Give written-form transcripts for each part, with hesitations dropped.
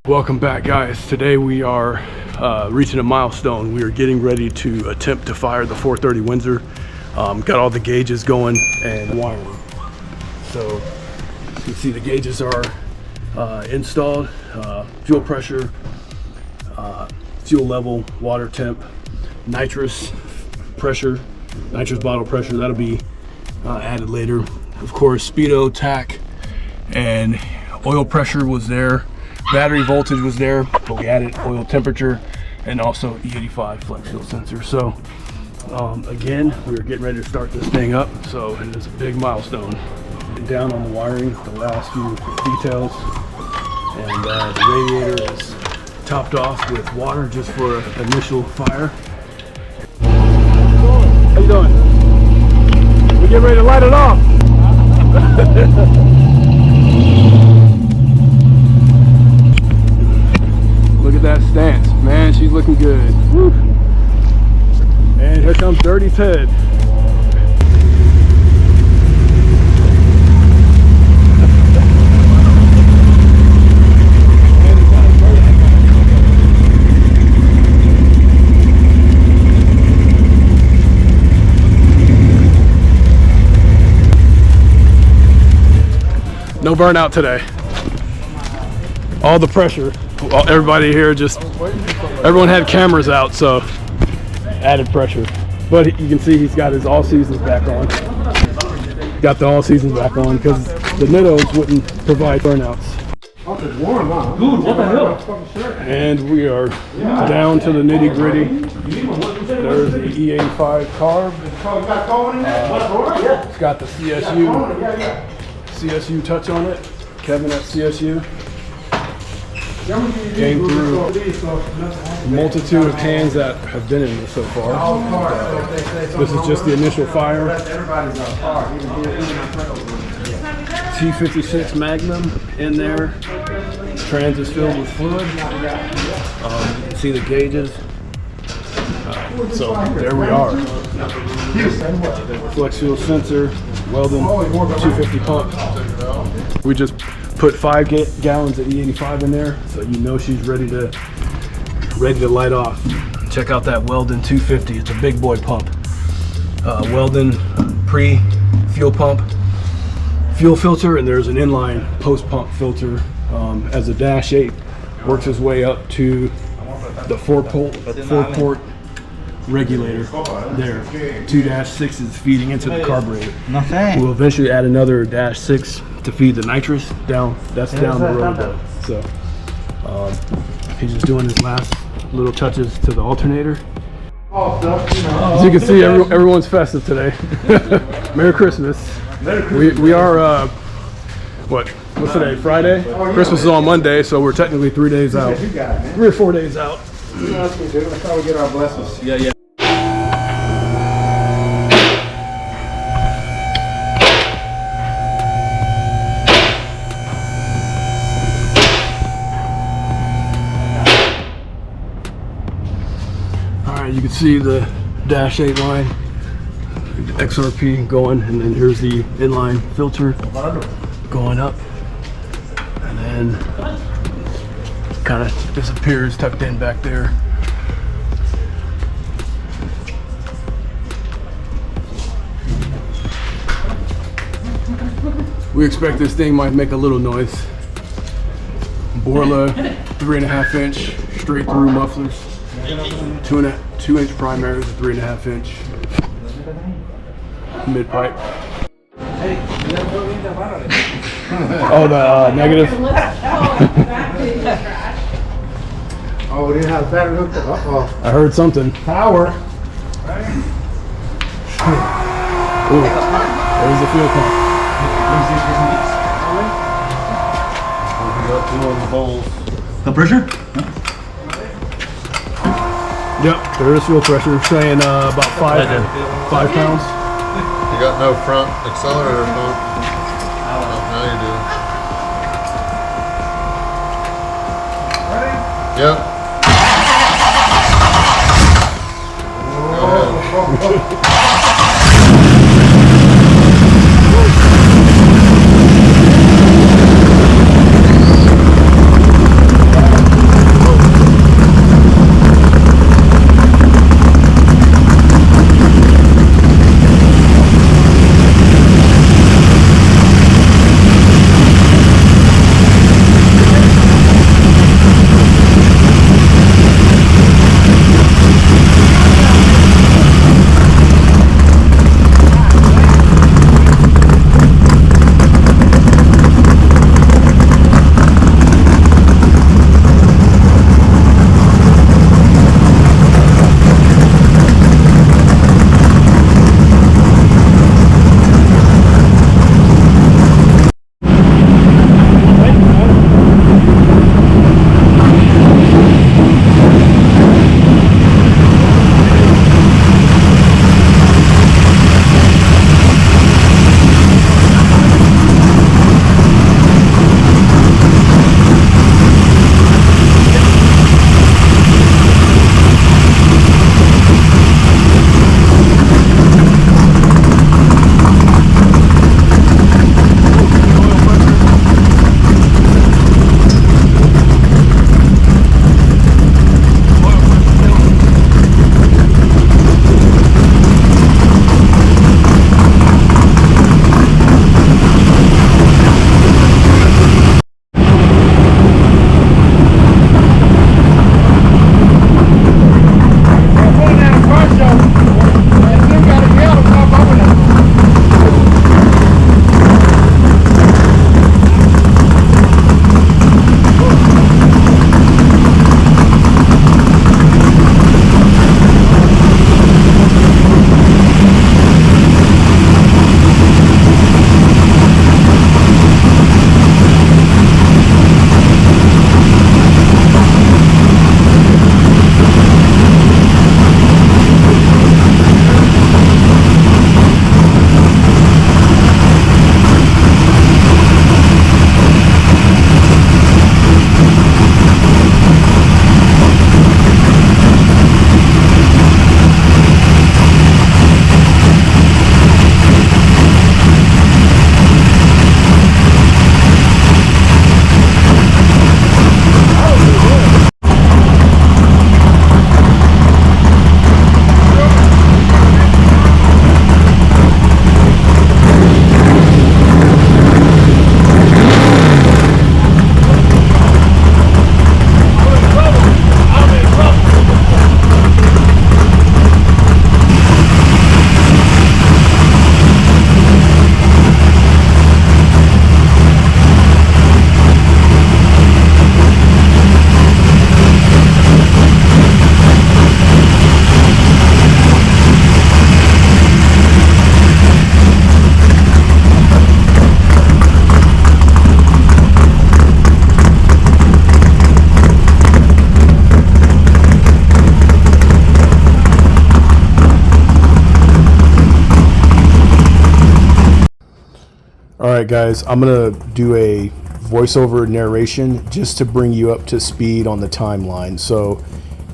Welcome back, guys. Today we are reaching a milestone. We are getting ready to attempt to fire the 430 Windsor. Got all the gauges going and wiring. So you can see the gauges are installed. Fuel pressure, fuel level, water temp, nitrous pressure, nitrous bottle pressure. That'll be added later. Of course, speedo, tack, and oil pressure was there. Battery voltage was there, but we added oil temperature and also E85 flex fuel sensor. So again, we're getting ready to start this thing up. So it is a big milestone. Down on the wiring, the last few details, and the radiator is topped off with water just for initial fire. How you doing? We're getting ready to light it off. Look at that stance, man. She's looking good. Woo. And here comes Dirty Ted. No burnout today. All the pressure. Everybody here everyone had cameras out, so added pressure. But you can see he's got his all seasons back on. Got the all seasons back on because the Nittos wouldn't provide burnouts. Dude, what the hell? And we are down to the nitty gritty. There's the E85 carb. It's got the CSU touch on it. Kevin at CSU. Came through a multitude of cans that have been in this so far. This is just the initial fire. T56 Magnum in there. Trans is filled with fluid. You can see the gauges. So there we are. Flex fuel sensor, Weldon 250 pump. We just put 5 gallons of E85 in there, so you know she's ready to light off. Check out that Weldon 250. It's a big boy pump. Weldon pre-fuel pump, fuel filter, and there's an inline post-pump filter as a Dash 8 works its way up to the 4-port regulator there. 2 Dash 6s feeding into the carburetor. We'll eventually add another Dash 6 to feed the nitrous down. That's down the road though. So he's just doing his last little touches to the alternator. As you can see, everyone's festive today. Merry Christmas. We are what's today? Friday. Christmas is on Monday, so we're technically 3 days out. 3 or 4 days out. That's how we get our blessings. Yeah. You can see the Dash 8 line, XRP going, and then here's the inline filter going up, and then kind of disappears tucked in back there. We expect this thing might make a little noise. Borla 3.5 inch straight through mufflers. 2 inch primaries, 3.5 inch mid pipe. Oh, the negative. Oh, we didn't have battery hooked up. Uh-oh. I heard something. Power. Ooh, there's the fuel pump. The pressure? Yep, there is fuel pressure, saying about 5 pounds. You got no front accelerator pump. Now you do. Yep. Go ahead. All right, guys, I'm gonna do a voiceover narration just to bring you up to speed on the timeline. So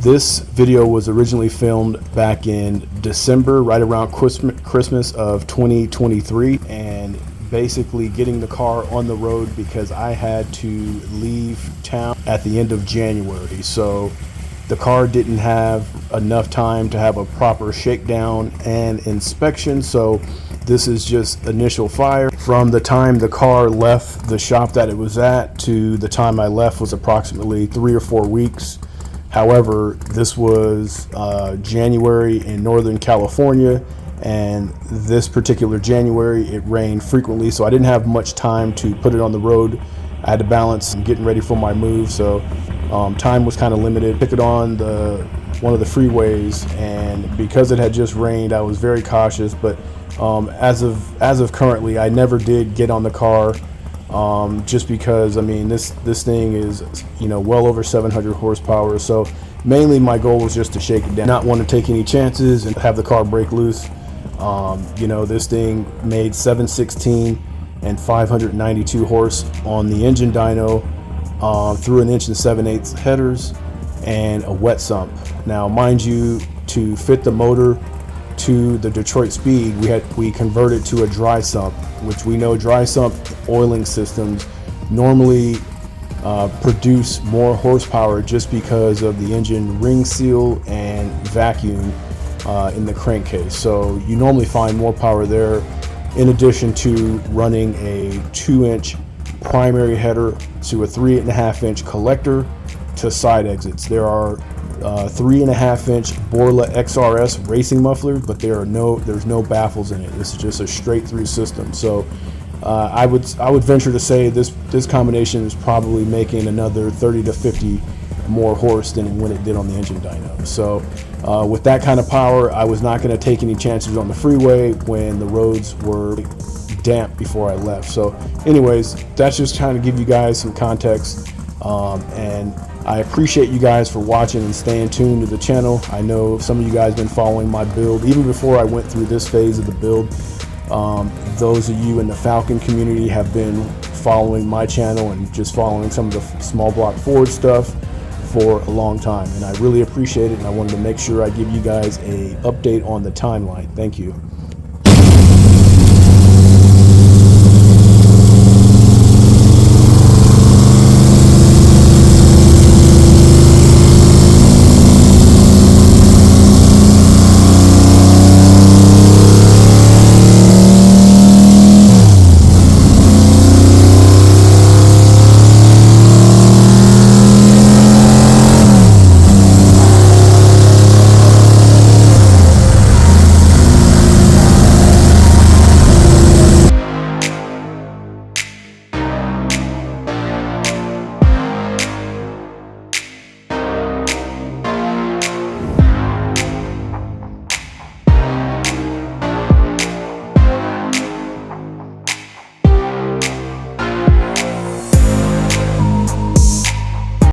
this video was originally filmed back in December, right around Christmas of 2023, and basically getting the car on the road because I had to leave town at the end of January. So the car didn't have enough time to have a proper shakedown and inspection. So this is just initial fire. From the time the car left the shop that it was at to the time I left was approximately 3 or 4 weeks. However, this was January in Northern California, and this particular January it rained frequently, so I didn't have much time to put it on the road. I had to balance getting ready for my move, so time was kind of limited. Took it on one of the freeways, and because it had just rained, I was very cautious. But as of currently, I never did get on the car, just because I mean this thing is, you know, well over 700 horsepower. So mainly my goal was just to shake it down, not want to take any chances and have the car break loose. You know, this thing made 716 and 592 horse on the engine dyno, through an 1 7/8 headers and a wet sump. Now, mind you, to fit the motor to the Detroit speed, we converted to a dry sump, which we know dry sump oiling systems normally produce more horsepower just because of the engine ring seal and vacuum in the crankcase. So you normally find more power there, in addition to running a 2-inch primary header to a 3.5-inch collector to side exits. There are 3.5-inch Borla XRS racing mufflers, but there's no baffles in it. This is just a straight through system. So I would venture to say this combination is probably making another 30 to 50 more horse than when it did on the engine dyno. So with that kind of power, I was not going to take any chances on the freeway when the roads were damp before I left. So anyways, that's just trying to give you guys some context, and I appreciate you guys for watching and staying tuned to the channel. I know some of you guys have been following my build even before I went through this phase of the build. Those of you in the Falcon community have been following my channel and just following some of the small block Ford stuff for a long time, and I really appreciate it, and I wanted to make sure I give you guys a update on the timeline. Thank you.